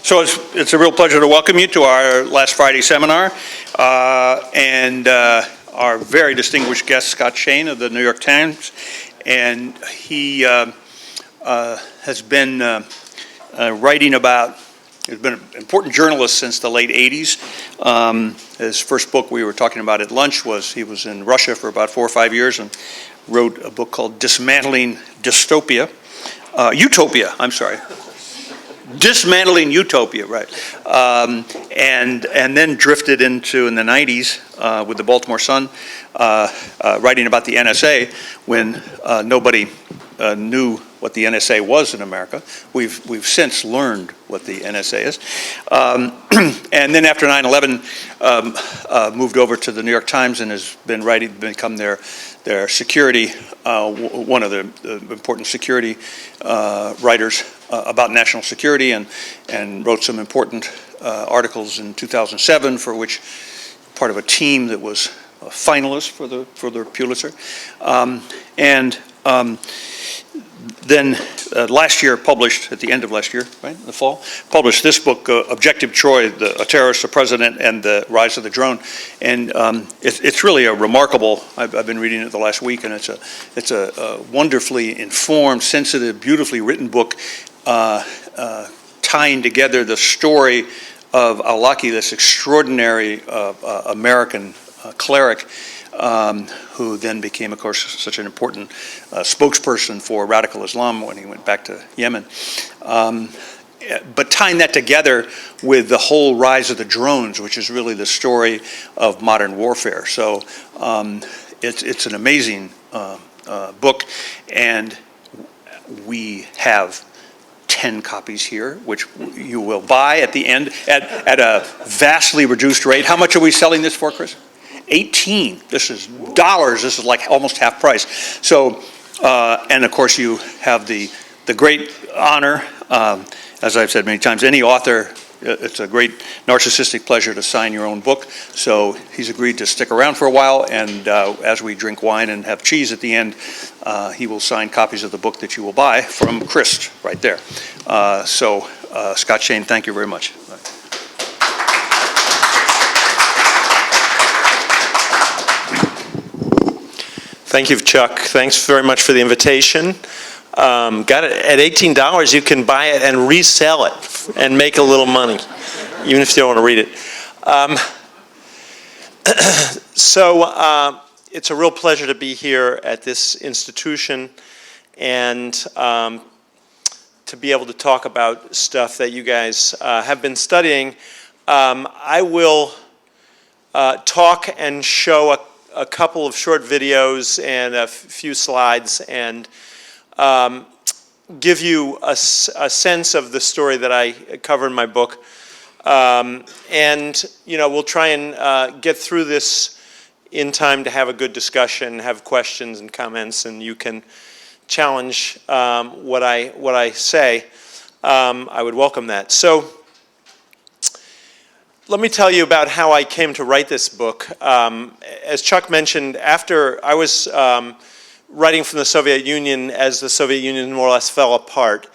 So it's a real pleasure to welcome you to our last Friday seminar, and our very distinguished guest, Scott Shane of the New York Times, and he has been writing about, he's been an important journalist since the late 80s. His first book we were talking about at lunch was, he was in Russia for about 4 or 5 years and wrote a book called Dismantling Utopia, I'm sorry. Dismantling Utopia, right. And then drifted into, in the 90s, with the Baltimore Sun, writing about the NSA when nobody knew what the NSA was in America. We've since learned what the NSA is. And then after 9/11, moved over to the New York Times and has been writing, become their security, one of the important security writers about national security, and wrote some important articles in 2007, for which part of a team that was a finalist for the Pulitzer. Then last year published, at the end of last year, right, in the fall, published this book, Objective Troy, A Terrorist, a President, and the Rise of the Drone. And it's really a remarkable, I've been reading it the last week, and it's a wonderfully informed, sensitive, beautifully written book, tying together the story of Al-Awlaki, this extraordinary American cleric, who then became, of course, such an important spokesperson for radical Islam when he went back to Yemen. But tying that together with the whole rise of the drones, which is really the story of modern warfare. So it's an amazing book, and we have 10 copies here, which you will buy at the end at a vastly reduced rate. How much are we selling this for, Chris? 18. This is dollars. This is like almost half price. So, and of course, you have the great honor, as I've said many times, any author, it's a great narcissistic pleasure to sign your own book. So he's agreed to stick around for a while, and as we drink wine and have cheese at the end, he will sign copies of the book that you will buy from Chris right there. So Scott Shane, thank you very much. Thank you, Chuck. Thanks very much for the invitation. Got it at $18. You can buy it and resell it and make a little money, even if you don't want to read it. So it's a real pleasure to be here at this institution and to be able to talk about stuff that you guys have been studying. I will talk and show a couple of short videos and a few slides, and give you a sense of the story that I cover in my book. And we'll try and get through this in time to have a good discussion, have questions and comments, and you can challenge what I say. I would welcome that. So let me tell you about how I came to write this book. As Chuck mentioned, after I was writing from the Soviet Union as the Soviet Union more or less fell apart.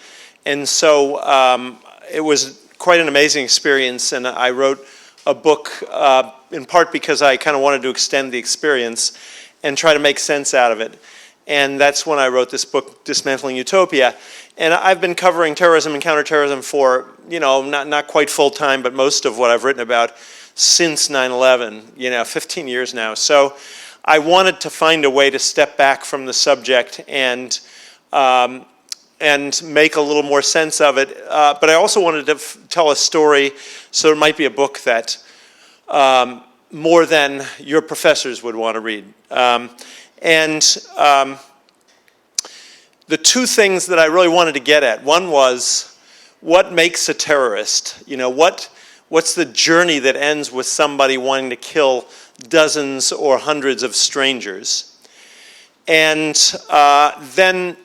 And so it was quite an amazing experience, and I wrote a book in part because I kind of wanted to extend the experience and try to make sense out of it. And that's when I wrote this book, Dismantling Utopia. And I've been covering terrorism and counterterrorism for, not quite full time, but most of what I've written about since 9/11, 15 years now. So I wanted to find a way to step back from the subject and make a little more sense of it. But I also wanted to tell a story, so it might be a book that more than your professors would want to read. The two things that I really wanted to get at, one was, what makes a terrorist? What's the journey that ends with somebody wanting to kill dozens or hundreds of strangers? And then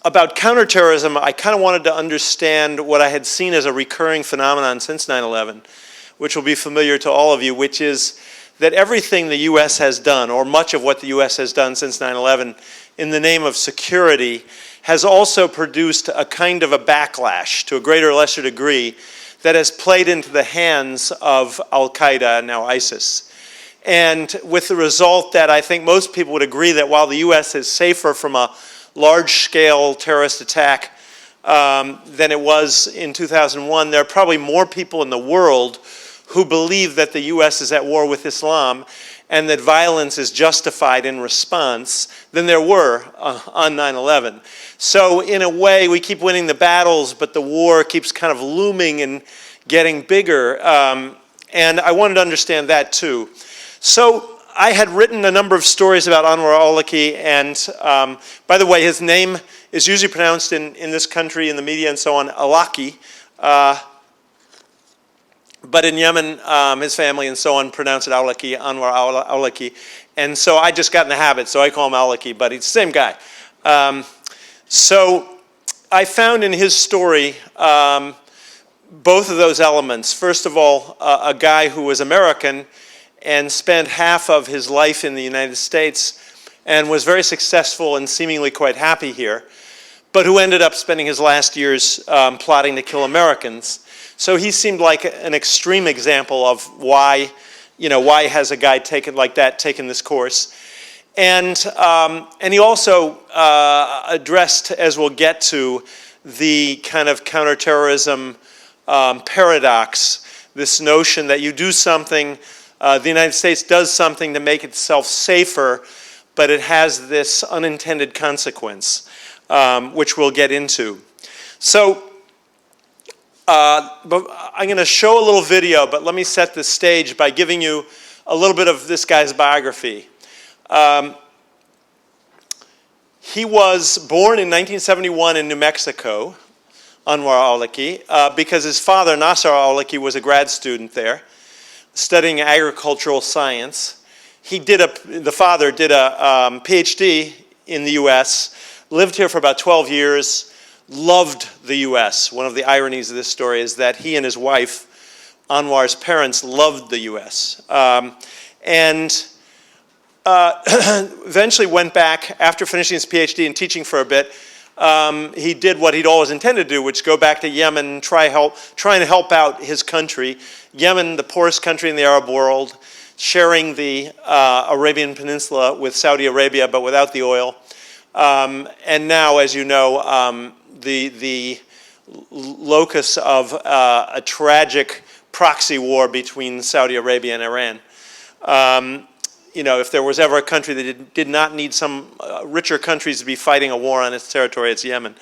about counterterrorism, I kind of wanted to understand what I had seen as a recurring phenomenon since 9/11, which will be familiar to all of you, which is that everything the U.S. has done, or much of what the U.S. has done since 9/11, in the name of security, has also produced a kind of a backlash, to a greater or lesser degree, that has played into the hands of Al-Qaeda, now ISIS. And with the result that I think most people would agree that while the U.S. is safer from a large-scale terrorist attack than it was in 2001, there are probably more people in the world who believe that the U.S. is at war with Islam and that violence is justified in response than there were on 9/11. So in a way, we keep winning the battles, but the war keeps kind of looming and getting bigger. And I wanted to understand that too. So I had written a number of stories about Anwar al-Awlaki, and by the way, his name is usually pronounced in this country, in the media and so on, Awlaki. But in Yemen, his family and so on pronounce it Awlaki, Anwar al-Awlaki. And so I just got in the habit, so I call him Awlaki, but he's the same guy. So I found in his story both of those elements. First of all, a guy who was American and spent half of his life in the United States and was very successful and seemingly quite happy here, but who ended up spending his last years plotting to kill Americans. So he seemed like an extreme example of why has a guy taken this course. And he also addressed, as we'll get to, the kind of counterterrorism paradox, this notion that you do something, the United States does something to make itself safer, but it has this unintended consequence, which we'll get into. So but I'm going to show a little video, but let me set the stage by giving you a little bit of this guy's biography. He was born in 1971 in New Mexico, Anwar al-Awlaki, because his father, Nasser al-Awlaki, was a grad student there, studying agricultural science. The father did a PhD in the U.S., lived here for about 12 years, loved the U.S. One of the ironies of this story is that he and his wife, Anwar's parents, loved the U.S. And eventually went back after finishing his PhD and teaching for a bit. He did what he'd always intended to do, which go back to Yemen and try and help out his country. Yemen, the poorest country in the Arab world, sharing the Arabian Peninsula with Saudi Arabia, but without the oil. And now, as you know, the locus of a tragic proxy war between Saudi Arabia and Iran. If there was ever a country that did not need some richer countries to be fighting a war on its territory, it's Yemen.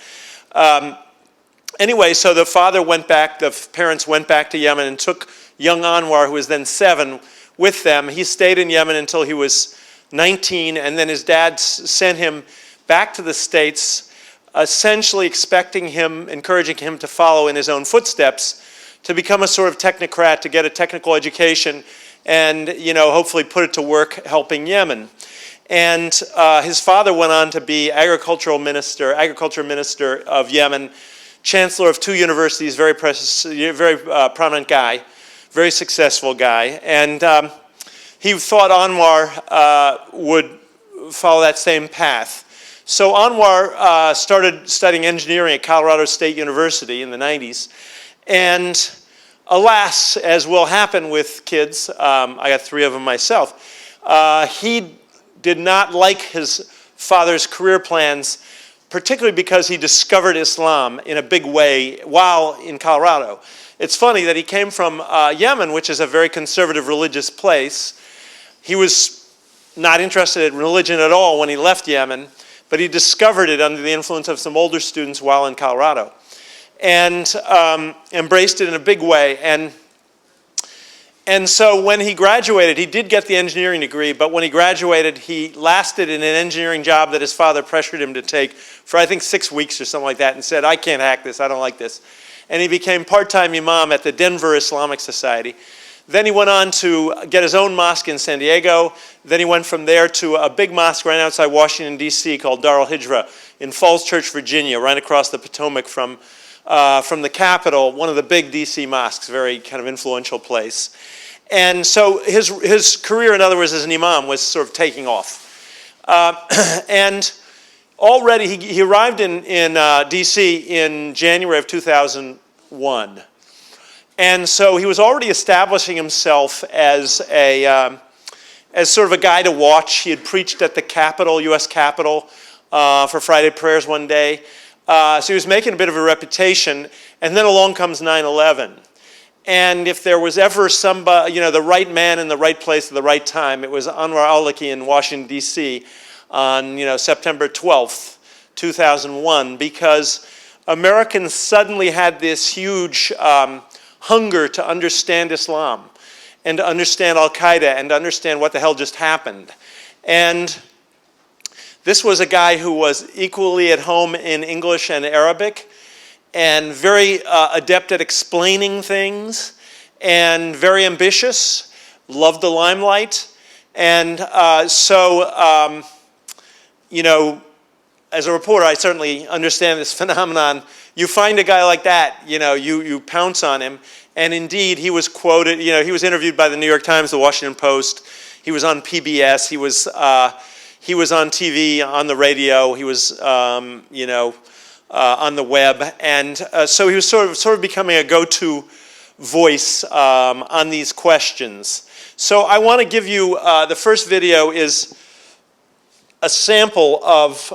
Anyway, so the parents went back to Yemen and took young Anwar, who was then 7, with them. He stayed in Yemen until he was 19, and then his dad sent him back to the States, essentially encouraging him to follow in his own footsteps, to become a sort of technocrat, to get a technical education, and hopefully put it to work helping Yemen. And his father went on to be agriculture minister of Yemen, chancellor of 2 universities, very prominent guy, very successful guy. And he thought Anwar would follow that same path. So Anwar started studying engineering at Colorado State University in the 90s. And alas, as will happen with kids, I got 3 of them myself, he did not like his father's career plans, particularly because he discovered Islam in a big way while in Colorado. It's funny that he came from Yemen, which is a very conservative religious place. He was not interested in religion at all when he left Yemen, but he discovered it under the influence of some older students while in Colorado, and embraced it in a big way. And so when he graduated, he did get the engineering degree, but when he graduated, he lasted in an engineering job that his father pressured him to take for, I think, 6 weeks or something like that, and said, I can't hack this, I don't like this. And he became part-time imam at the Denver Islamic Society. Then he went on to get his own mosque in San Diego. Then he went from there to a big mosque right outside Washington, D.C. called Dar al-Hijra in Falls Church, Virginia, right across the Potomac from the Capitol, one of the big D.C. mosques, very kind of influential place. And so his career, in other words, as an imam was sort of taking off. And already he arrived in D.C. in January of 2001. And so he was already establishing himself as sort of a guy to watch. He had preached at the Capitol, U.S. Capitol, for Friday prayers one day. So he was making a bit of a reputation. And then along comes 9/11. And if there was ever somebody, the right man in the right place at the right time, it was Anwar al-Awlaki in Washington, D.C. on, September 12th, 2001, because Americans suddenly had this huge hunger to understand Islam and to understand Al-Qaeda and to understand what the hell just happened. And this was a guy who was equally at home in English and Arabic and very adept at explaining things and very ambitious, loved the limelight. And as a reporter, I certainly understand this phenomenon. You find a guy like that, you pounce on him. And indeed, he was quoted, he was interviewed by the New York Times, the Washington Post. He was on PBS. He was on TV, on the radio. He was, on the web. And so he was sort of becoming a go-to voice on these questions. So I want to give you, the first video is a sample of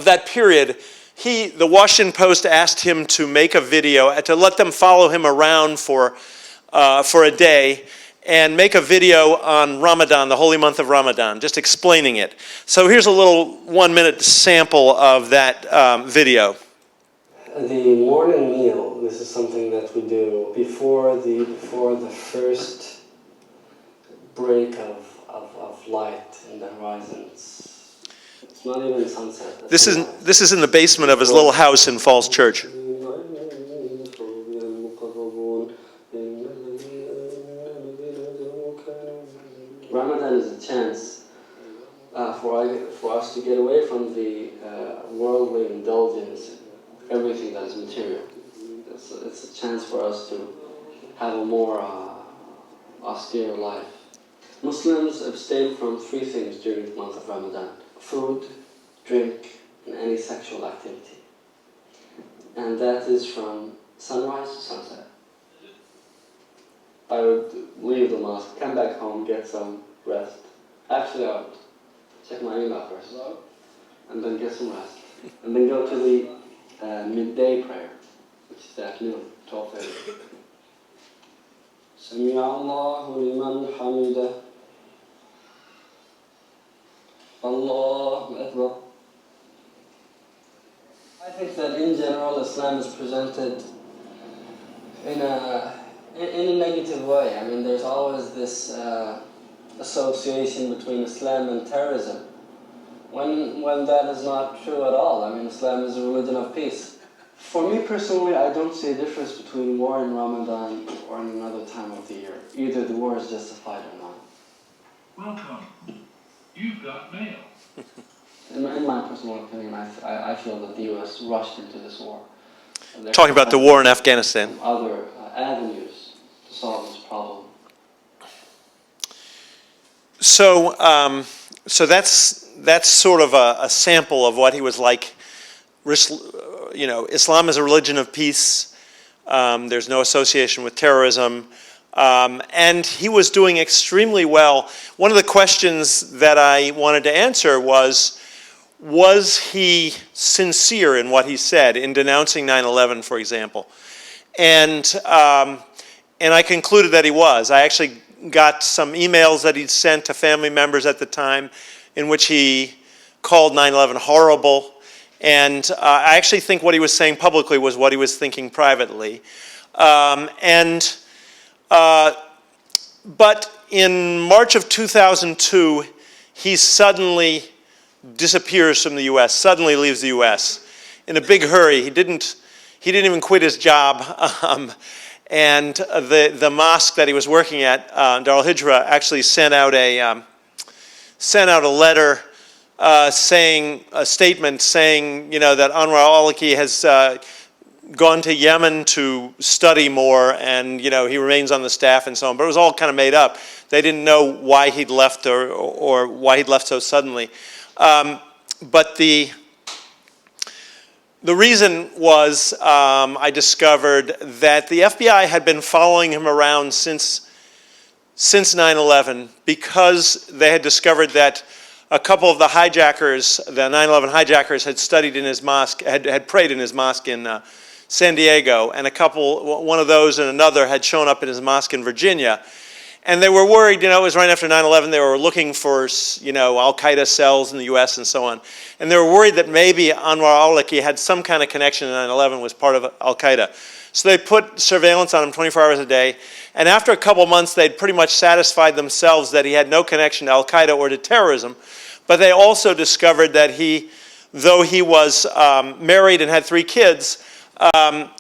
that period. The Washington Post asked him to make a video, to let them follow him around for a day and make a video on Ramadan, the holy month of Ramadan, just explaining it. So here's a little 1-minute sample of that video. The morning meal, this is something that we do before the first break of light in the horizons. It's not even sunset. This is in the basement of his little house in Falls Church. Ramadan is a chance for us to get away from the worldly indulgence, everything that is material. It's a chance for us to have a more austere life. Muslims abstain from 3 things during the month of Ramadan: food, drink, and any sexual activity. And that is from sunrise to sunset. I would leave the mosque, come back home, get some rest. Actually, I would check my email first, and then get some rest. And then go to the midday prayer, which is at noon, 12:30. Sami Allahu liman hamidah. Allahu Akbar. I think that in general Islam is presented in a negative way. I mean, there's always this association between Islam and terrorism, when that is not true at all. I mean, Islam is a religion of peace. For me personally, I don't see a difference between war in Ramadan or in another time of the year. Either the war is justified or not. Welcome. You've got mail. In my personal opinion, I feel that the U.S. rushed into this war. Talking about the war in Afghanistan. Other avenues to solve this problem. So that's sort of a sample of what he was like. Islam is a religion of peace. There's no association with terrorism. And he was doing extremely well. One of the questions that I wanted to answer was he sincere in what he said, in denouncing 9/11, for example? And I concluded that he was. I actually got some emails that he'd sent to family members at the time in which he called 9/11 horrible. And I actually think what he was saying publicly was what he was thinking privately. But in March of 2002, he suddenly disappears from the U.S., suddenly leaves the U.S. in a big hurry. He didn't even quit his job. And the mosque that he was working at, Darul Hijra, actually sent out a letter saying, a statement saying, that Anwar al-Awlaki has gone to Yemen to study more, and he remains on the staff and so on. But it was all kind of made up. They didn't know why he'd left or why he'd left so suddenly. But the reason was I discovered that the FBI had been following him around since 9/11 because they had discovered that a couple of the hijackers, the 9/11 hijackers, had studied in his mosque, had prayed in his mosque in San Diego, and one of those and another had shown up in his mosque in Virginia. And they were worried, it was right after 9/11, they were looking for, Al-Qaeda cells in the US and so on. And they were worried that maybe Anwar al-Awlaki had some kind of connection to 9/11, was part of Al-Qaeda. So they put surveillance on him 24 hours a day. And after a couple months, they'd pretty much satisfied themselves that he had no connection to Al-Qaeda or to terrorism. But they also discovered that though he was married and had 3 kids,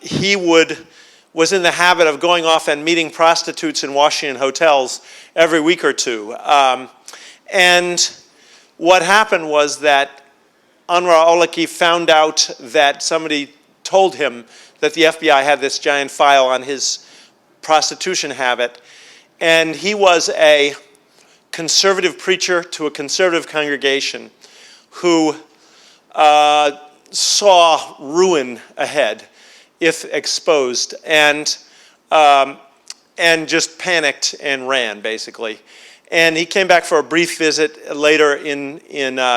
he was in the habit of going off and meeting prostitutes in Washington hotels every week or two. And what happened was that Anwar al-Awlaki found out that somebody told him that the FBI had this giant file on his prostitution habit. And he was a conservative preacher to a conservative congregation who saw ruin ahead if exposed, and just panicked and ran, basically. And he came back for a brief visit later in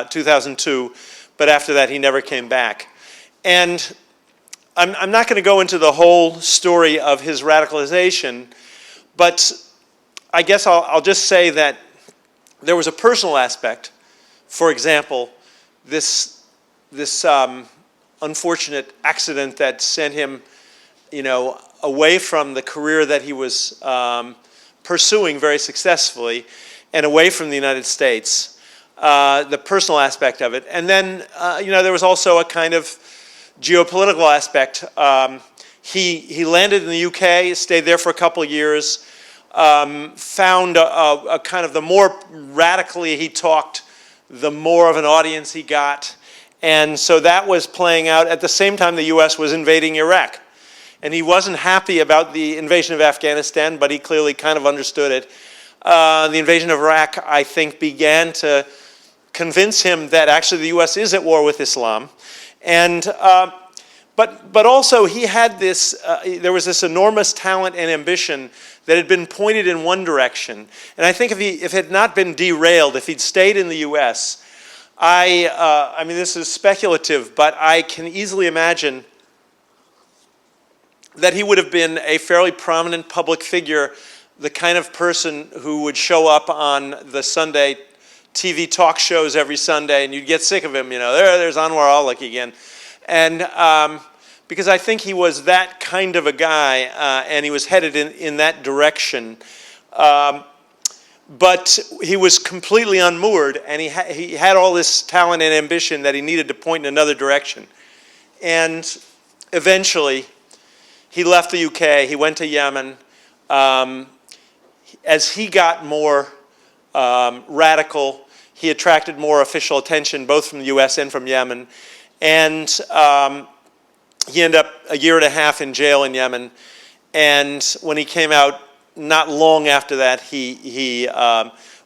2002, but after that he never came back. And I'm not going to go into the whole story of his radicalization, but I guess I'll just say that there was a personal aspect. For example, this unfortunate accident that sent him, away from the career that he was pursuing very successfully and away from the United States, the personal aspect of it. And then, there was also a kind of geopolitical aspect. He landed in the UK, stayed there for a couple of years, found a kind of, the more radically he talked, the more of an audience he got. And so that was playing out at the same time the US was invading Iraq. And he wasn't happy about the invasion of Afghanistan, but he clearly kind of understood it. The invasion of Iraq, I think, began to convince him that actually the US is at war with Islam. And, but also he had this, there was this enormous talent and ambition that had been pointed in one direction. And I think if it had not been derailed, if he'd stayed in the US, I mean, this is speculative, but I can easily imagine that he would have been a fairly prominent public figure, the kind of person who would show up on the Sunday TV talk shows every Sunday, and you'd get sick of him, there's Anwar al-Awlaki again. And because I think he was that kind of a guy, and he was headed in that direction. But he was completely unmoored, and he had all this talent and ambition that he needed to point in another direction. And eventually, he left the UK, he went to Yemen. As he got more radical, he attracted more official attention, both from the US and from Yemen. And he ended up a year and a half in jail in Yemen. And when he came out, not long after that, he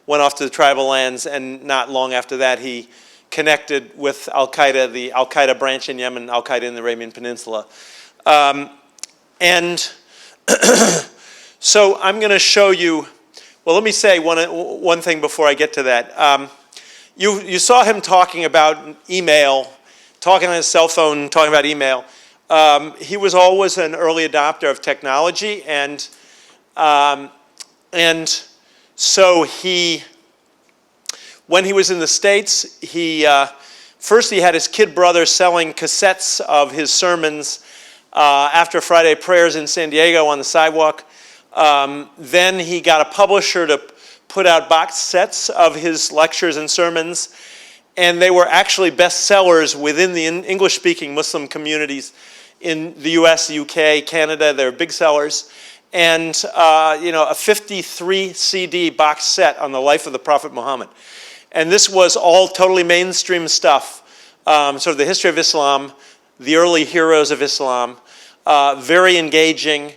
went off to the tribal lands, and not long after that, he connected with Al-Qaeda, the Al-Qaeda branch in Yemen, Al-Qaeda in the Arabian Peninsula. And so I'm going to show you, well, let me say one thing before I get to that. You saw him talking about email, talking on his cell phone, talking about email. He was always an early adopter of technology, and so when he was in the States, first he had his kid brother selling cassettes of his sermons after Friday prayers in San Diego on the sidewalk. Then he got a publisher to put out box sets of his lectures and sermons, and they were actually bestsellers within the English-speaking Muslim communities in the US, the UK, Canada. They were big sellers. And a 53 CD box set on the life of the Prophet Muhammad. And this was all totally mainstream stuff, sort of the history of Islam, the early heroes of Islam. very engaging,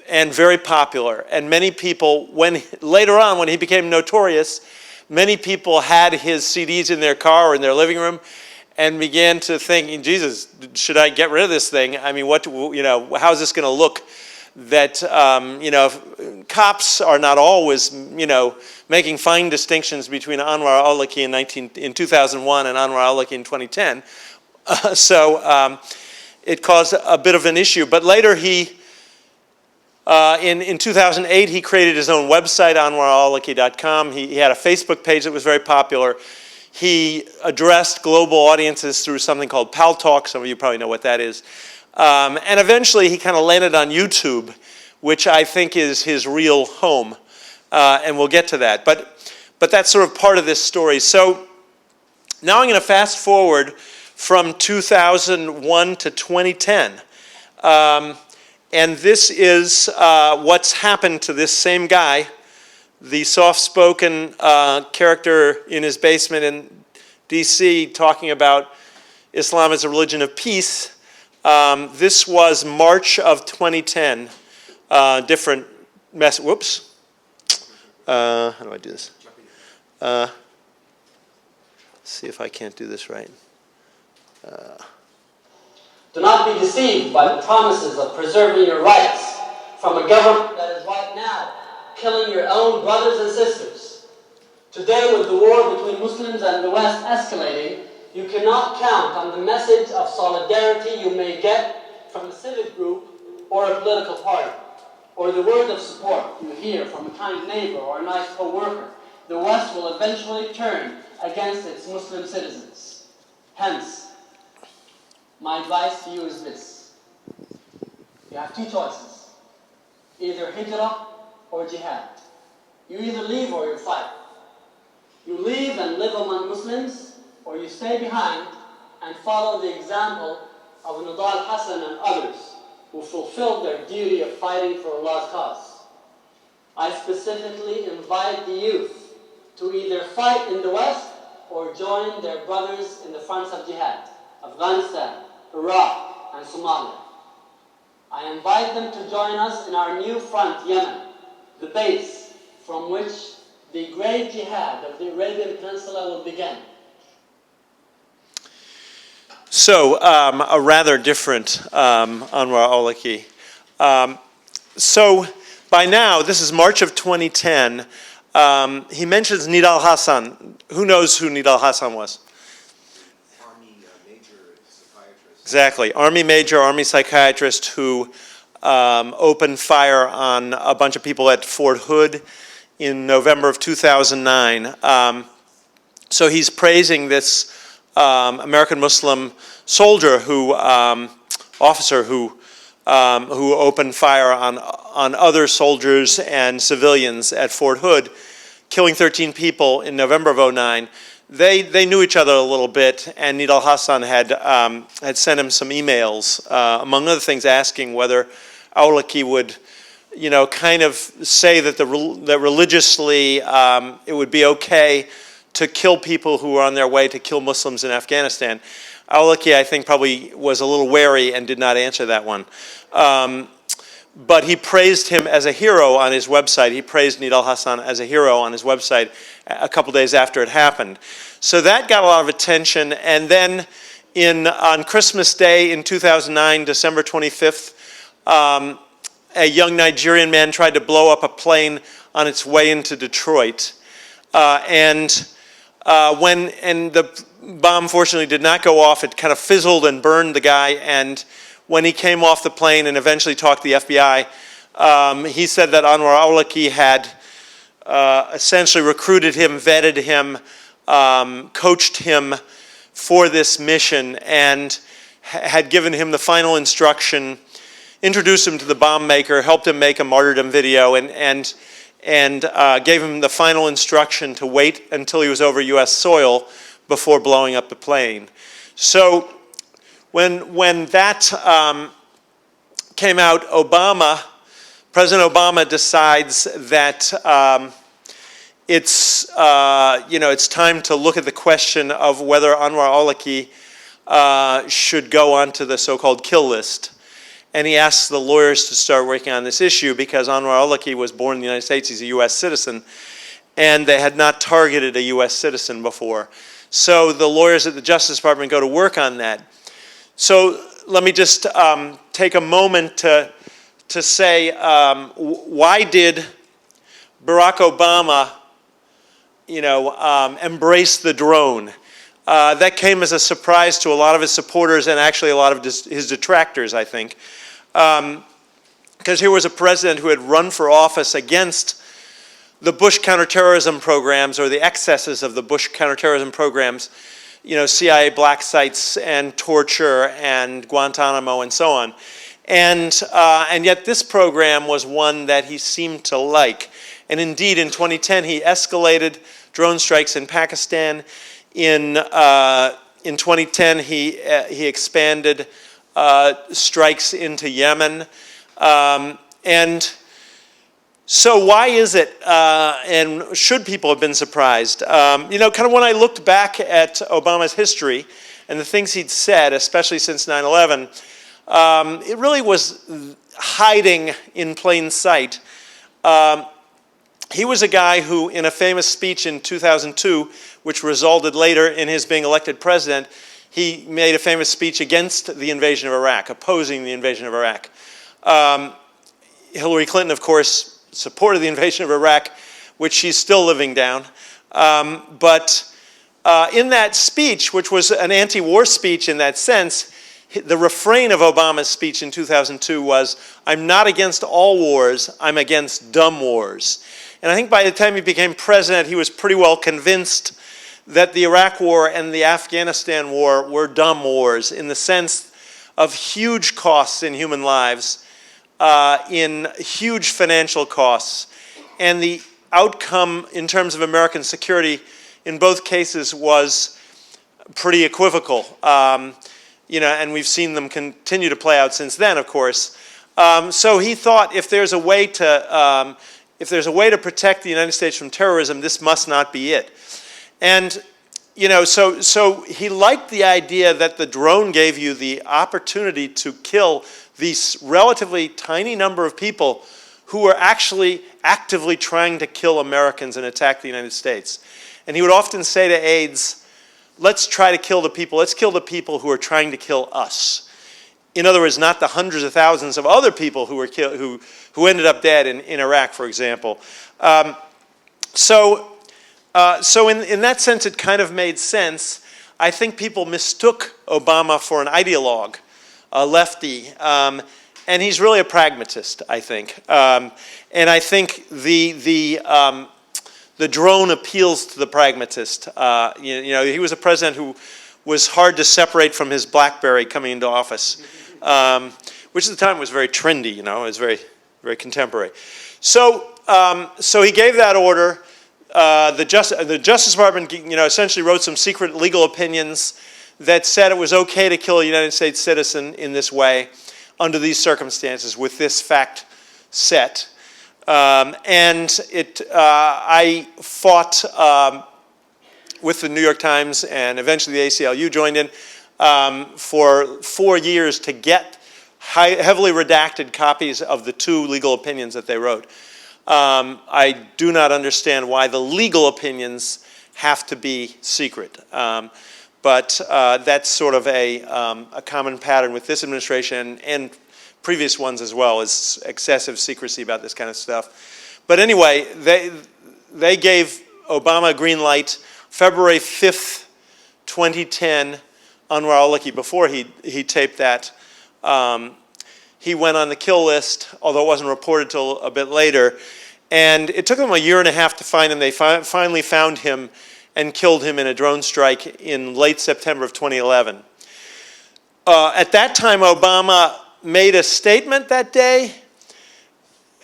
and very popular. And many people, later on, when he became notorious, many people had his CDs in their car or in their living room and began to think, Jesus, should I get rid of this thing? I mean, how is this going to look? That, cops are not always, making fine distinctions between Anwar al-Awlaki in 2001 and Anwar al-Awlaki in 2010. It caused a bit of an issue. But later in 2008, he created his own website, anwaralawlaki.com. He had a Facebook page that was very popular. He addressed global audiences through something called Pal Talk. Some of you probably know what that is. And eventually, he kind of landed on YouTube, which I think is his real home. And we'll get to that. But that's sort of part of this story. So now I'm going to fast forward from 2001 to 2010. And this is what's happened to this same guy, the soft-spoken character in his basement in D.C. talking about Islam as a religion of peace. This was March of 2010. Different mess. Whoops. How do I do this? See if I can't do this right. Do not be deceived by the promises of preserving your rights from a government that is right now killing your own brothers and sisters. Today, with the war between Muslims and the West escalating, you cannot count on the message of solidarity you may get from a civic group or a political party, or the word of support you hear from a kind neighbor or a nice co-worker. The West will eventually turn against its Muslim citizens. Hence, my advice to you is this. You have two choices. Either hijrah or jihad. You either leave or you fight. You leave and live among Muslims, or you stay behind and follow the example of Nidal Hassan and others who fulfilled their duty of fighting for Allah's cause. I specifically invite the youth to either fight in the West or join their brothers in the fronts of jihad, Afghanistan, Iraq, and Somalia. I invite them to join us in our new front, Yemen, the base from which the great jihad of the Arabian Peninsula will begin. So, a rather different Anwar al-Awlaki. So, by now, this is March of 2010, he mentions Nidal Hassan. Who knows who Nidal Hassan was? Exactly. Army major, Army psychiatrist who opened fire on a bunch of people at Fort Hood in November of 2009. So he's praising this American Muslim soldier officer who opened fire on other soldiers and civilians at Fort Hood, killing 13 people in November of 2009. They knew each other a little bit, and Nidal Hassan had sent him some emails, among other things, asking whether Awlaki would, kind of say that that religiously it would be okay to kill people who were on their way to kill Muslims in Afghanistan. Awlaki, I think, probably was a little wary and did not answer that one. But he praised him as a hero on his website. He praised Nidal Hassan as a hero on his website a couple days after it happened. So that got a lot of attention. And then on Christmas Day in 2009, December 25th, a young Nigerian man tried to blow up a plane on its way into Detroit. And the bomb fortunately did not go off. It kind of fizzled and burned the guy. And when he came off the plane and eventually talked to the FBI, he said that Anwar al-Awlaki had essentially recruited him, vetted him, coached him for this mission, and had given him the final instruction, introduced him to the bomb maker, helped him make a martyrdom video, and gave him the final instruction to wait until he was over U.S. soil before blowing up the plane. So when that came out, President Obama decides that it's time to look at the question of whether Anwar al-Awlaki should go onto the so-called kill list. and he asked the lawyers to start working on this issue because Anwar al-Awlaki was born in the United States. He's a U.S. citizen, and they had not targeted a U.S. citizen before. So the lawyers at the Justice Department go to work on that. So let me just take a moment to say, why did Barack Obama, embrace the drone? That came as a surprise to a lot of his supporters and actually a lot of his detractors, I think. Because here was a president who had run for office against the Bush counterterrorism programs, or the excesses of the Bush counterterrorism programs, CIA black sites and torture and Guantanamo and so on. And yet this program was one that he seemed to like. And indeed, in 2010, he escalated drone strikes in Pakistan. In 2010, he expanded strikes into Yemen. And so why is it, and should people have been surprised? Kind of when I looked back at Obama's history and the things he'd said, especially since 9/11, it really was hiding in plain sight. He was a guy who, in a famous speech in 2002, which resulted later in his being elected president, he made a famous speech against the invasion of Iraq, opposing the invasion of Iraq. Hillary Clinton, of course, supported the invasion of Iraq, which she's still living down. But in that speech, which was an anti-war speech in that sense, the refrain of Obama's speech in 2002 was, "I'm not against all wars, I'm against dumb wars." And I think by the time he became president, he was pretty well convinced that the Iraq War and the Afghanistan War were dumb wars in the sense of huge costs in human lives, in huge financial costs. And the outcome in terms of American security in both cases was pretty equivocal. And we've seen them continue to play out since then, of course. So he thought if there's a way to protect the United States from terrorism, this must not be it. And so he liked the idea that the drone gave you the opportunity to kill these relatively tiny number of people who were actually actively trying to kill Americans and attack the United States. And he would often say to aides, let's try to kill the people. Let's kill the people who are trying to kill us. In other words, not the hundreds of thousands of other people who were killed, who ended up dead in Iraq, for example. So in that sense, it kind of made sense. I think people mistook Obama for an ideologue, a lefty, and he's really a pragmatist, I think. And I think the drone appeals to the pragmatist. He was a president who was hard to separate from his BlackBerry coming into office, which at the time was very trendy. It was very, very contemporary. So he gave that order. The Justice Department, essentially wrote some secret legal opinions that said it was okay to kill a United States citizen in this way, under these circumstances, with this fact set. I fought with the New York Times, and eventually the ACLU joined in, for 4 years to get heavily redacted copies of the 2 legal opinions that they wrote. I do not understand why the legal opinions have to be secret. But that's sort of a common pattern with this administration and previous ones as well, is excessive secrecy about this kind of stuff. But anyway, they gave Obama a green light February 5th, 2010, Anwar al-Awlaki, before he taped that. He went on the kill list, although it wasn't reported till a bit later. And it took them a year and a half to find him. They finally found him and killed him in a drone strike in late September of 2011. At that time, Obama made a statement that day.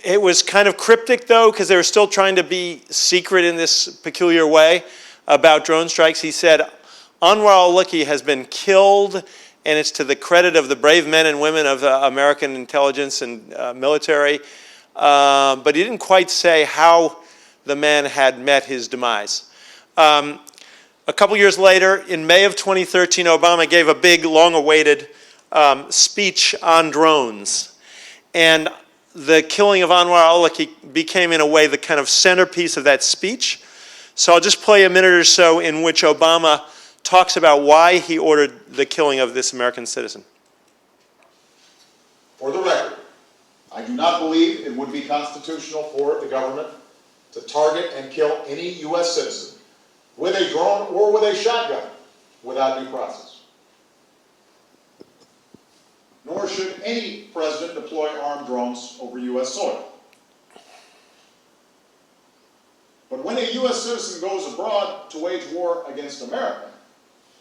It was kind of cryptic, though, because they were still trying to be secret in this peculiar way about drone strikes. He said, Anwar al-Awlaki has been killed, and it's to the credit of the brave men and women of American intelligence and military. But he didn't quite say how the man had met his demise. A couple years later, in May of 2013, Obama gave a big, long-awaited speech on drones. And the killing of Anwar al-Awlaki became, in a way, the kind of centerpiece of that speech. So I'll just play a minute or so in which Obama talks about why he ordered the killing of this American citizen. For the record, I do not believe it would be constitutional for the government to target and kill any U.S. citizen with a drone or with a shotgun without due process. Nor should any president deploy armed drones over U.S. soil. But when a U.S. citizen goes abroad to wage war against America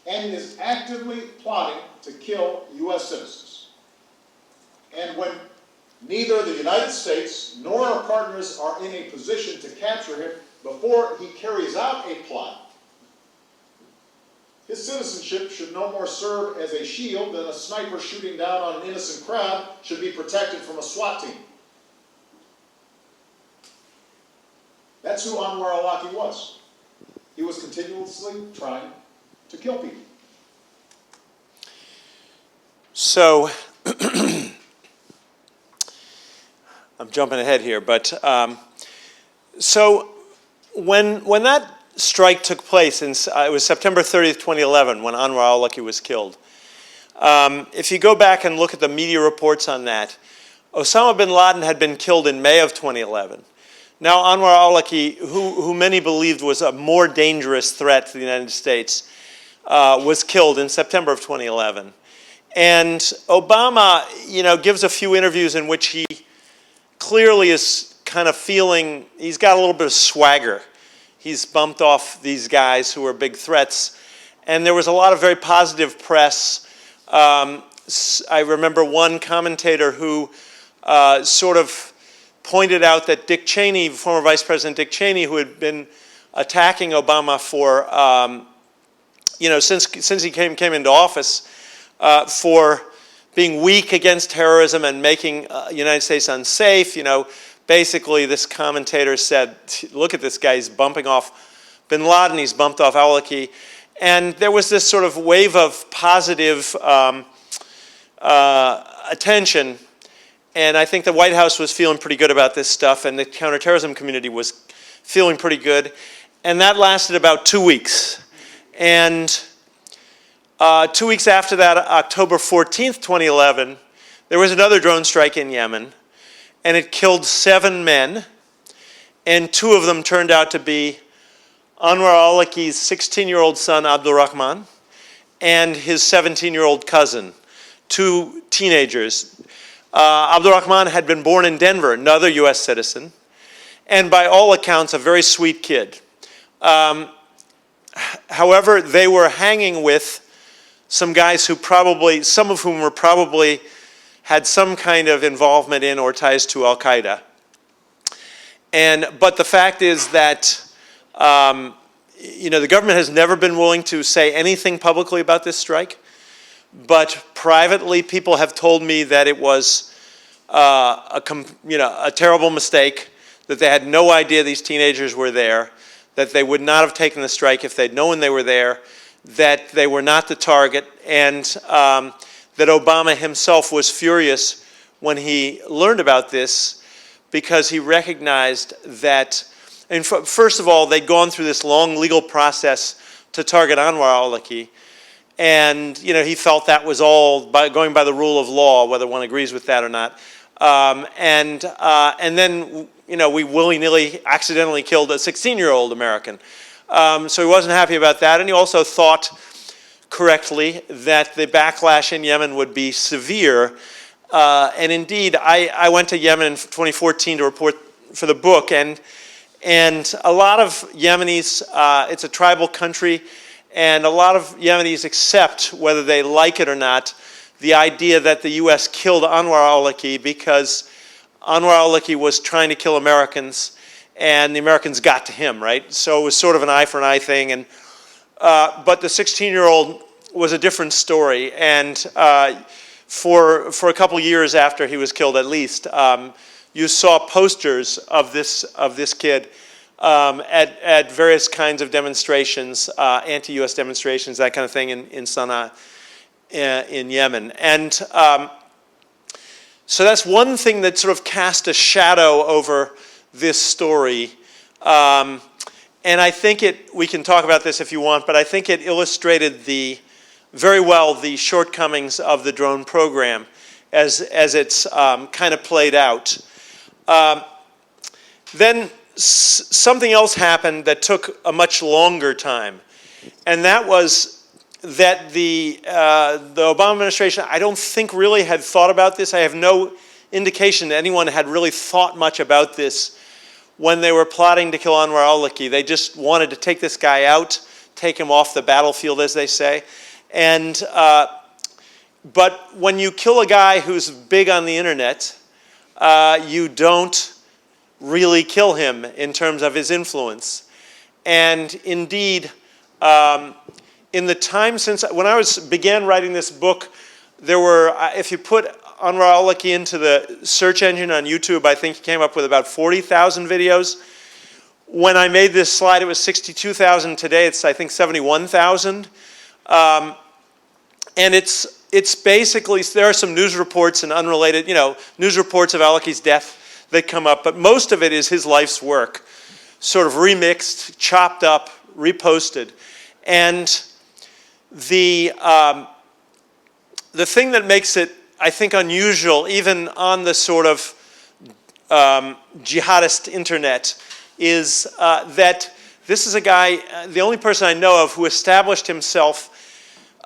and is actively plotting to kill U.S. citizens, and when neither the United States nor our partners are in a position to capture him before he carries out a plot, his citizenship should no more serve as a shield than a sniper shooting down on an innocent crowd should be protected from a SWAT team. That's who Anwar al-Awlaki was. He was continuously trying to kill people. So, I'm jumping ahead here, but so when that strike took place, it was September 30th, 2011, when Anwar al-Awlaki was killed. If you go back and look at the media reports on that, Osama bin Laden had been killed in May of 2011. Now Anwar al-Awlaki, who many believed was a more dangerous threat to the United States, was killed in September of 2011. And Obama, gives a few interviews in which he clearly is kind of feeling, he's got a little bit of swagger. He's bumped off these guys who are big threats. And there was a lot of very positive press. I remember one commentator who sort of pointed out that Dick Cheney, former Vice President Dick Cheney, who had been attacking Obama for, since he came into office, for being weak against terrorism and making the United States unsafe. Basically this commentator said, look at this guy, he's bumping off bin Laden, he's bumped off al-Awlaki. And there was this sort of wave of positive attention. And I think the White House was feeling pretty good about this stuff, and the counterterrorism community was feeling pretty good. And that lasted about 2 weeks. And 2 weeks after that, October 14th, 2011, there was another drone strike in Yemen, and it killed 7 men, and 2 of them turned out to be Anwar al-Awlaki's 16-year-old son, Abdul Rahman, and his 17-year-old cousin, 2 teenagers. Abdul Rahman had been born in Denver, another U.S. citizen, and by all accounts, a very sweet kid. However, they were hanging with some guys who some of whom were probably had some kind of involvement in or ties to Al-Qaeda. But the fact is that, the government has never been willing to say anything publicly about this strike. But privately, people have told me that it was a terrible mistake, that they had no idea these teenagers were there, that they would not have taken the strike if they'd known they were there, that they were not the target, and that Obama himself was furious when he learned about this, because he recognized that, and first of all, they'd gone through this long legal process to target Anwar al-Awlaki, and he felt that was all going by the rule of law, whether one agrees with that or not. And then we willy-nilly accidentally killed a 16-year-old American. So he wasn't happy about that, and he also thought correctly that the backlash in Yemen would be severe. And indeed, I went to Yemen in 2014 to report for the book, and a lot of Yemenis, it's a tribal country, and a lot of Yemenis accept, whether they like it or not, the idea that the U.S. killed Anwar al-Awlaki because Anwar al-Awlaki was trying to kill Americans, and the Americans got to him, right? So it was sort of an eye for an eye thing. But the 16-year-old was a different story. And for a couple years after he was killed, at least, you saw posters of this kid at various kinds of demonstrations, anti-U.S. demonstrations, that kind of thing in Sana'a. in Yemen. And so that's one thing that sort of cast a shadow over this story. And I think we can talk about this if you want, but I think it illustrated very well the shortcomings of the drone program as it's kind of played out. Then something else happened that took a much longer time, and that was that the Obama administration, I don't think really had thought about this. I have no indication that anyone had really thought much about this when they were plotting to kill Anwar al-Awlaki. They just wanted to take this guy out, take him off the battlefield, as they say. And but when you kill a guy who's big on the internet, you don't really kill him in terms of his influence. And indeed, in the time since, when I began writing this book, there were, if you put Anwar al-Awlaki into the search engine on YouTube, I think he came up with about 40,000 videos. When I made this slide, it was 62,000. Today, it's, I think, 71,000. And it's basically, there are some news reports and unrelated, news reports of al-Awlaki's death that come up, but most of it is his life's work, sort of remixed, chopped up, reposted. And the thing that makes it, I think, unusual, even on the sort of jihadist internet, is that this is a guy, the only person I know of who established himself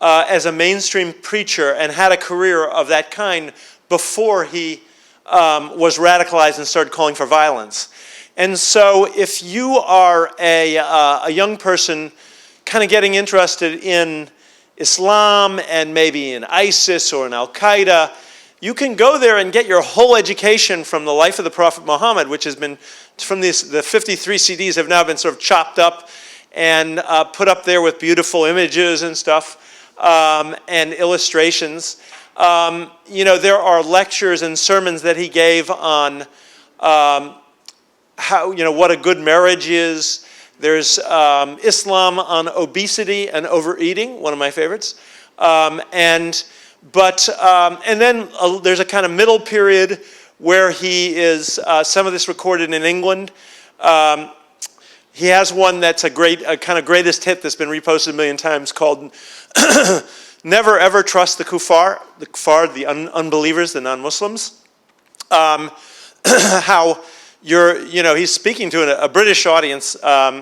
as a mainstream preacher and had a career of that kind before he was radicalized and started calling for violence. And so if you are a young person kind of getting interested in Islam and maybe in ISIS or in Al-Qaeda, you can go there and get your whole education from the life of the Prophet Muhammad, which has been, from the 53 CDs have now been sort of chopped up and put up there with beautiful images and stuff and illustrations. There are lectures and sermons that he gave on how, what a good marriage is. There's Islam on obesity and overeating, one of my favorites. And then there's a kind of middle period where he is, some of this recorded in England. He has one that's a kind of greatest hit that's been reposted a million times called Never Ever Trust the Kuffar, the unbelievers, the non-Muslims. How he's speaking to a British audience.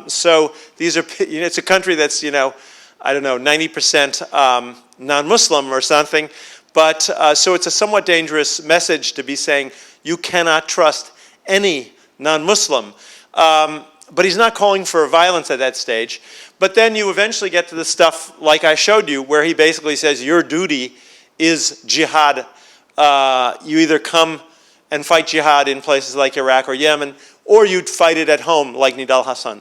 So these are, it's a country that's, 90% non-Muslim or something. But so it's a somewhat dangerous message to be saying you cannot trust any non-Muslim. But he's not calling for violence at that stage. But then you eventually get to the stuff like I showed you, where he basically says your duty is jihad. You either come and fight jihad in places like Iraq or Yemen, or you'd fight it at home like Nidal Hassan.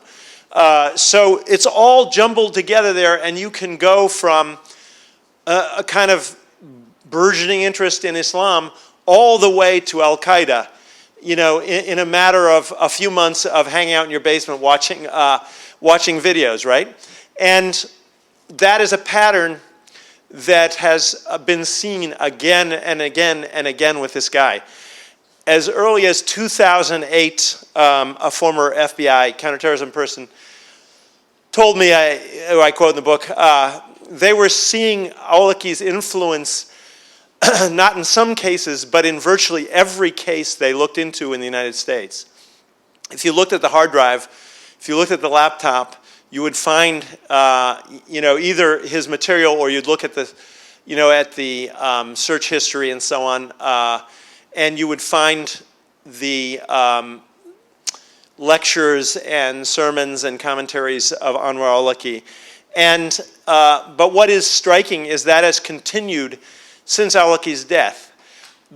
So it's all jumbled together there, and you can go from a kind of burgeoning interest in Islam all the way to Al-Qaeda, in a matter of a few months of hanging out in your basement watching videos, right? And that is a pattern that has been seen again and again and again with this guy. As early as 2008, a former FBI counterterrorism person told me, who I quote in the book, they were seeing al-Awlaki's influence not in some cases, but in virtually every case they looked into in the United States. If you looked at the hard drive, if you looked at the laptop, you would find, either his material, or you'd look at the, search history and so on, and you would find the lectures and sermons and commentaries of Anwar al-Awlaki. And but what is striking is that has continued since al-Awlaki's death.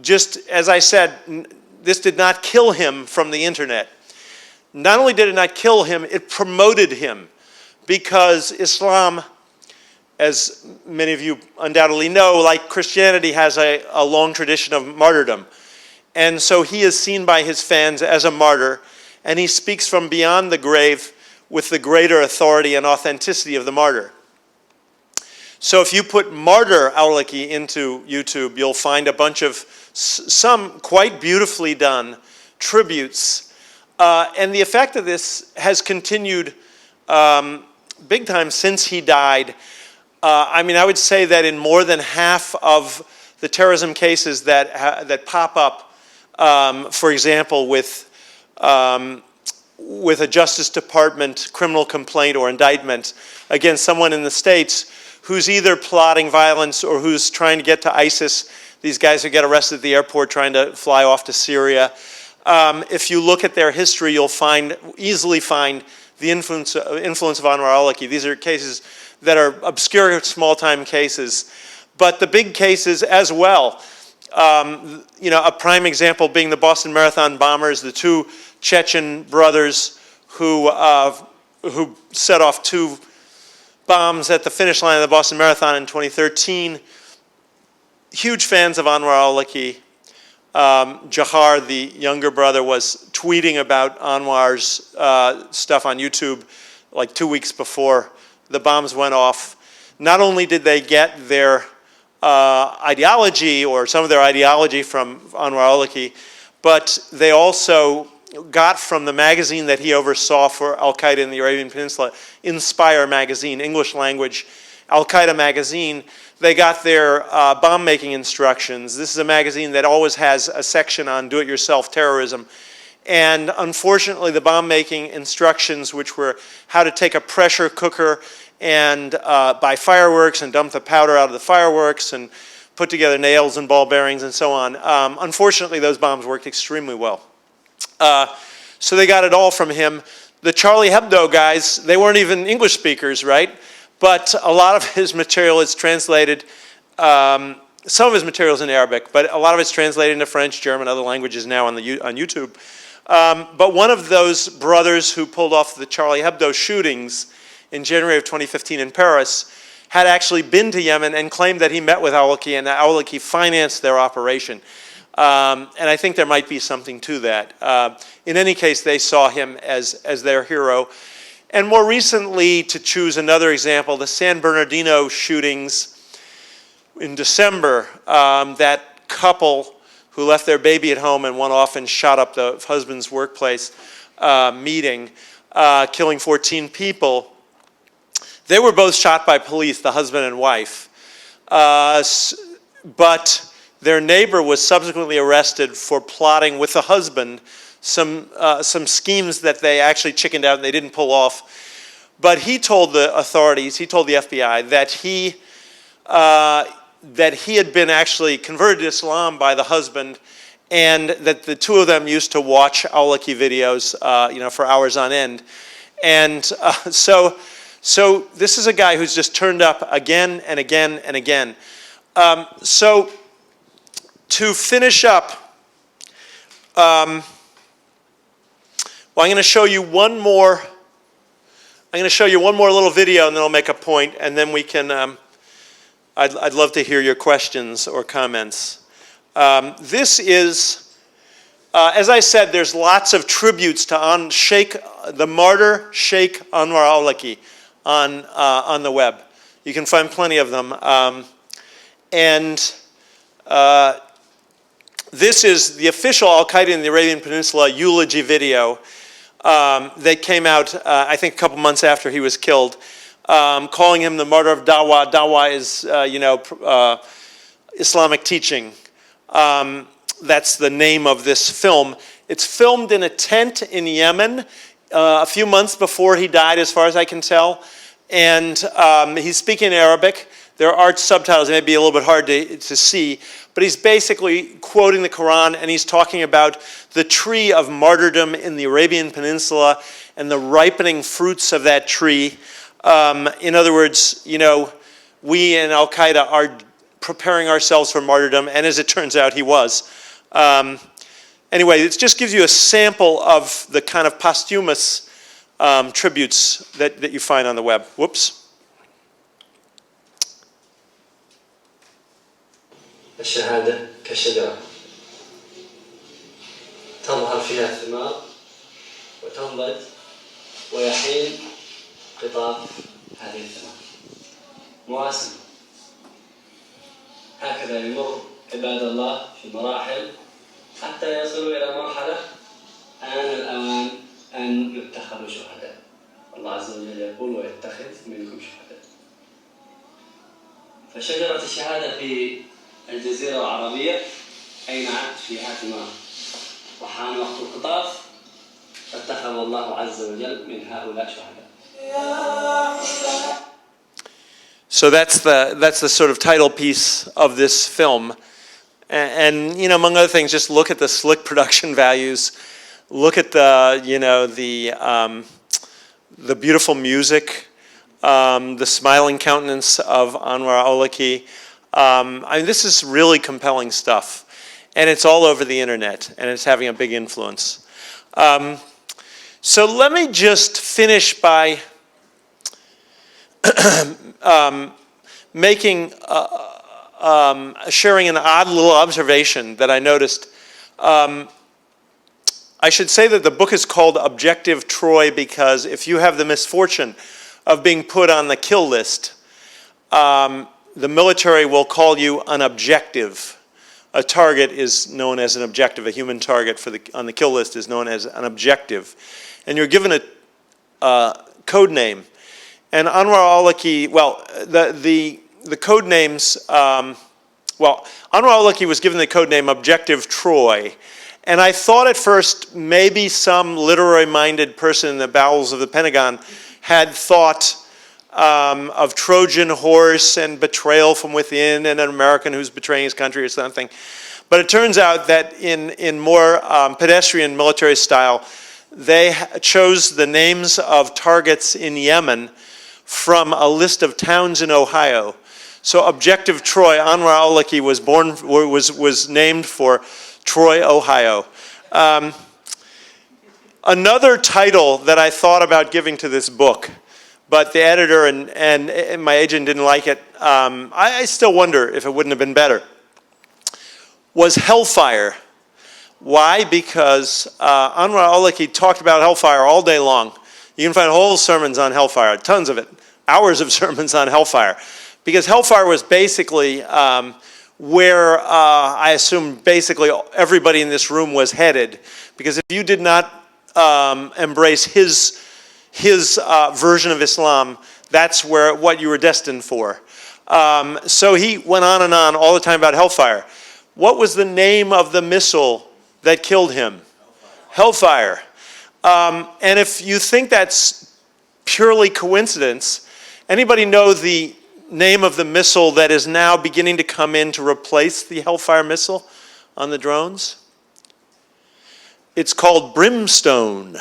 Just as I said, this did not kill him from the internet. Not only did it not kill him, it promoted him, because Islam, as many of you undoubtedly know, like Christianity, has a long tradition of martyrdom. And so he is seen by his fans as a martyr, and he speaks from beyond the grave with the greater authority and authenticity of the martyr. So if you put Martyr Aulicky into YouTube, you'll find a bunch of some quite beautifully done tributes. And the effect of this has continued big time since he died. I mean, I would say that in more than half of the terrorism cases that pop up, for example, with a Justice Department criminal complaint or indictment against someone in the States who's either plotting violence or who's trying to get to ISIS, these guys who get arrested at the airport trying to fly off to Syria. If you look at their history, you'll easily find the influence of Anwar al-Awlaki. These are cases that are obscure, small-time cases, but the big cases as well. You know, a prime example being the Boston Marathon bombers, the two Chechen brothers who set off two bombs at the finish line of the Boston Marathon in 2013. Huge fans of Anwar al-Awlaki. Jahar, the younger brother, was tweeting about Anwar's stuff on YouTube like 2 weeks before the bombs went off. Not only did they get their ideology or some of their ideology from Anwar al-Awlaki, but they also got from the magazine that he oversaw for Al-Qaeda in the Arabian Peninsula, Inspire magazine, English language, Al-Qaeda magazine, they got their bomb-making instructions. This is a magazine that always has a section on do-it-yourself terrorism. And unfortunately, the bomb-making instructions, which were how to take a pressure cooker and buy fireworks and dump the powder out of the fireworks and put together nails and ball bearings and so on. Unfortunately, those bombs worked extremely well. So they got it all from him. The Charlie Hebdo guys, they weren't even English speakers, right? But a lot of his material is translated, some of his material is in Arabic, but a lot of it's translated into French, German, other languages now on YouTube. But one of those brothers who pulled off the Charlie Hebdo shootings in January of 2015 in Paris had actually been to Yemen and claimed that he met with al-Awlaki and that al-Awlaki financed their operation. And I think there might be something to that. In any case, they saw him as their hero. And more recently, to choose another example, the San Bernardino shootings in December, that couple who left their baby at home and went off and shot up the husband's workplace meeting, killing 14 people. They were both shot by police, the husband and wife. But their neighbor was subsequently arrested for plotting with the husband some schemes that they actually chickened out and they didn't pull off. But he told the authorities, he told the FBI that he had been actually converted to Islam by the husband, and that the two of them used to watch al-Awlaki videos, for hours on end. And so this is a guy who's just turned up again and again and again. So to finish up, I'm going to show you one more. I'm going to show you one more little video, and then I'll make a point, and then we can. I'd love to hear your questions or comments. This is, as I said, there's lots of tributes to the martyr Sheikh Anwar al-Awlaki on the web. You can find plenty of them, this is the official Al-Qaeda in the Arabian Peninsula eulogy video that came out, I think, a couple months after he was killed, calling him the martyr of Dawah. Dawah is, Islamic teaching. That's the name of this film. It's filmed in a tent in Yemen a few months before he died, as far as I can tell. And he's speaking Arabic. There are subtitles, it may be a little bit hard to see, but he's basically quoting the Quran, and he's talking about the tree of martyrdom in the Arabian Peninsula and the ripening fruits of that tree. In other words, we in Al-Qaeda are preparing ourselves for martyrdom, and as it turns out, he was. Anyway, it just gives you a sample of the kind of posthumous tributes that you find on the web. Whoops. الشهادة كالشجرة تظهر فيها الثمار وتنضج ويحين قطاف هذه الثمار مواسم هكذا يمر عباد الله في مراحل حتى يصلوا إلى مرحلة آن الأوان أن يتخذوا شهداء. الله عز وجل يقول ويتخذ منكم شهداء. فشجرة الشهادة في الجزيرة العربية أينعت في حاتمها وحان وقت القطاف فاتخذ الله عز وجل من هؤلاء شهداء. So that's the sort of title piece of this film. And you know, among other things, just look at the slick production values. Look at the, you know, the beautiful music, the smiling countenance of Anwar Awlaki. I mean, this is really compelling stuff. And it's all over the internet, and it's having a big influence. So let me just finish by sharing an odd little observation that I noticed. I should say that the book is called Objective Troy because if you have the misfortune of being put on the kill list, the military will call you an objective. A target is known as an objective. A human target on the kill list is known as an objective. And you're given a code name. And Anwar Awlaki, well, the code names, Anwar Awlaki was given the code name Objective Troy. And I thought at first maybe some literary-minded person in the bowels of the Pentagon had thought of Trojan horse and betrayal from within and an American who's betraying his country or something. But it turns out that in more pedestrian military style, they chose the names of targets in Yemen from a list of towns in Ohio. So Objective Troy, Anwar Awlaki was named for Troy, Ohio. Another title that I thought about giving to this book, but the editor and my agent didn't like it, I still wonder if it wouldn't have been better, was Hellfire. Why? Because Anwar Awlaki talked about hellfire all day long. You can find whole sermons on hellfire, tons of it, hours of sermons on hellfire. Because hellfire was basically where I assume basically everybody in this room was headed. Because if you did not embrace his version of Islam, that's what you were destined for. So he went on and on all the time about hellfire. What was the name of the missile that killed him? Hellfire. And if you think that's purely coincidence, anybody know the name of the missile that is now beginning to come in to replace the Hellfire missile on the drones? It's called Brimstone.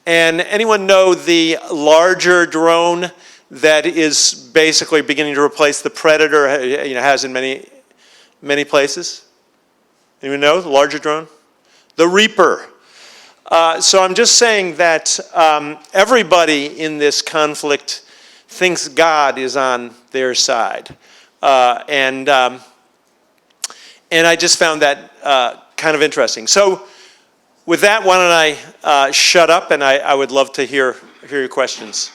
And anyone know the larger drone that is basically beginning to replace the Predator, you know, has in many places? Anyone know the larger drone? The Reaper. So I'm just saying that everybody in this conflict thinks God is on their side. And I just found that kind of interesting. So with that, why don't I shut up, and I would love to hear your questions.